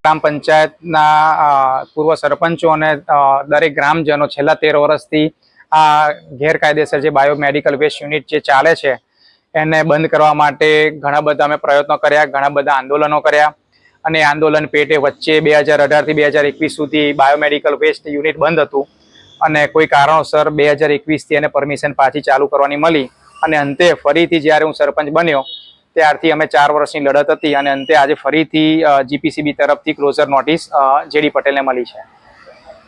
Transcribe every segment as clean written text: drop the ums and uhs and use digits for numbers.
ગ્રામ પંચાયતના પૂર્વ સરપંચો અને દરેક ગ્રામજનો છેલ્લા 13 વર્ષથી આ ગેરકાયદેસર જે બાયોમેડિકલ વેસ્ટ યુનિટ જે ચાલે છે એને બંધ કરવા માટે ઘણા બધા અમે પ્રયત્નો કર્યા, ઘણા બધા આંદોલનો કર્યા અને આંદોલન પેટે વચ્ચે 2018 થી 2021 સુધી બાયોમેડિકલ વેસ્ટ યુનિટ બંધ હતું અને કોઈ કારણોસર 2021 થી એને પરમિશન પાછી ચાલુ કરવાની મળી અને અંતે ફરીથી જ્યારે હું સરપંચ બન્યો ત્યારથી અમે 4 વર્ષની લડત હતી અને અંતે આજે ફરીથી જીપીસીબી તરફથી ક્લોઝર નોટિસ જેડી પટેલને મળી છે.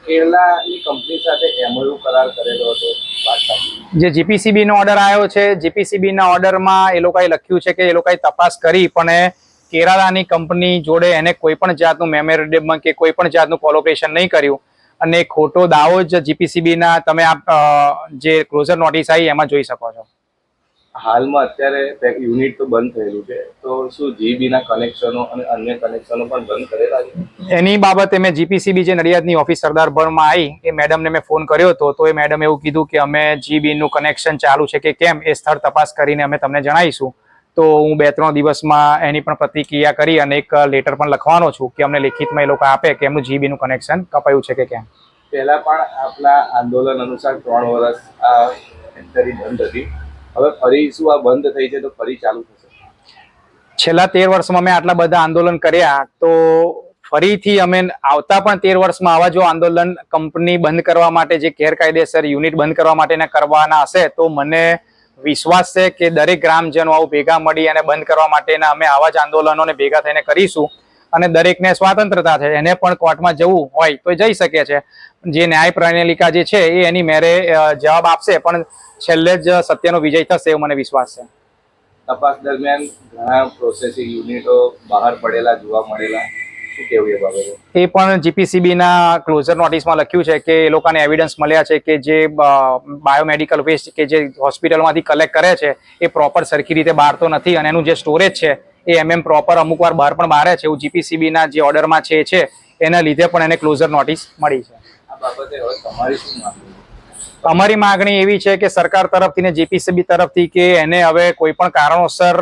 કેરલાની કંપની સાથે એમઓયુ કરાર કરેલો હતો. જે જીપીસીબી નો ઓર્ડર આવ્યો છે, જીપીસીબી ના ઓર્ડરમાં એ લોકોએ લખ્યું છે કે એ લોકોએ તપાસ કરી પણ કેરાલાની કંપની જોડે એને કોઈ પણ જાતનું મેમોરેન્ડમ કે કોઈ પણ જાતનું કોલોબરેશન નહીં કર્યું અને ખોટો દાવો જ જીપીસીબી ના તમે જે ક્લોઝર નોટિસ આવી એમાં જોઈ શકો છો. હાલમાં અત્યારે યુનિટ તો બંધ થયેલું છે, તો શું જીબીના કનેક્શનો અને અન્ય કનેક્શનો પણ બંધ કરેલા છે? એની બાબતે મેં જીપીસીબી જે નડિયાદની ઓફિસ સરદારભરમાં આવી એ મેડમને મેં ફોન કર્યો હતો તો એ મેડમ એવું કીધું કે અમે જીબીનું કનેક્શન ચાલુ છે કે કેમ એ સ્થળ તપાસ કરીને અમે તમને જણાવીશું. તો હું 2-3 દિવસમાં એની પણ પ્રતિક્રિયા કરી અને એક લેટર પણ લખવાનો છું કે અમને લેખિતમાં એ લોકો આપે કે એમનું જીબીનું કનેક્શન કપાયું છે કે કેમ. પહેલા પણ આપણા આંદોલન અનુસાર 3 વર્ષ આ ફેક્ટરી બંધ હતી, હવે ફરી શું આ બંધ થઈ છે તો ફરી ચાલુ થશે? છેલ્લા 13 વર્ષમાં મેં આટલા બધા આંદોલન કર્યા તો ફરીથી અમે આવતા પણ 13 વર્ષમાં આવા જો આંદોલન કંપની બંધ કરવા માટે જે ગેરકાયદેસર યુનિટ બંધ કરવા માટે કરવાના હશે તો મને વિશ્વાસ છે કે દરેક ગ્રામજનો આવું ભેગા મળી અને બંધ કરવા માટેના અમે આવા જ આંદોલનોને ભેગા થઈને કરીશું અને દરેકને સ્વતંત્રતા છે, એને પણ કોર્ટમાં જવું હોય તો જઈ શકે છે. જે ન્યાય પ્રણાલિકા જે છે એ એની મેરે જવાબ આપશે પણ છેલ્લે જ સત્યનો વિજય થશે એવો મને વિશ્વાસ છે. તપાસ દરમિયાન ઘણા પ્રોસેસિંગ યુનિટો બહાર પડેલા જોવા મળેલા, શું કહેવું એ બાબતે? એ પણ જીપીસીબીના ક્લોઝર નોટિસમાં લખ્યું છે કે એ લોકોને એવિડન્સ મળ્યા છે કે જે બાયોમેડિકલ વેસ્ટ કે જે હોસ્પિટલમાંથી કલેક્ટ કરે છે એ પ્રોપર સરખી રીતે બહાર તો નથી અને એનું જે સ્ટોરેજ છે એ પ્રોપર અમુક વાર બહાર પણ બહાર છે એવું જીપીસીબીના જે ઓર્ડરમાં છે એના લીધે પણ એને ક્લોઝર નોટિસ મળી છે. આ બાબતે હવે તમારી શું માંગણી? અમારી માગણી એવી છે કે સરકાર તરફથી ને જીપીસીબી તરફથી કે એને હવે કોઈ પણ કારણોસર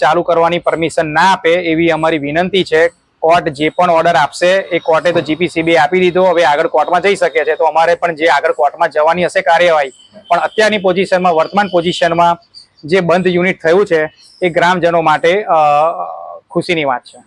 ચાલુ કરવાની પરમિશન ના આપે એવી અમારી વિનંતી છે. કોર્ટ જે પણ ઓર્ડર આપશે એ કોર્ટે તો જીપીસીબી આપી દીધો, હવે આગળ કોર્ટમાં જઈ શકે છે તો અમારે પણ જે આગળ કોર્ટમાં જવાની હશે કાર્યવાહી પણ અત્યારની પોઝિશનમાં વર્તમાન પોઝિશનમાં જે બંધ યુનિટ થયું છે એ ગ્રામજનો માટે ખુશીની વાત છે.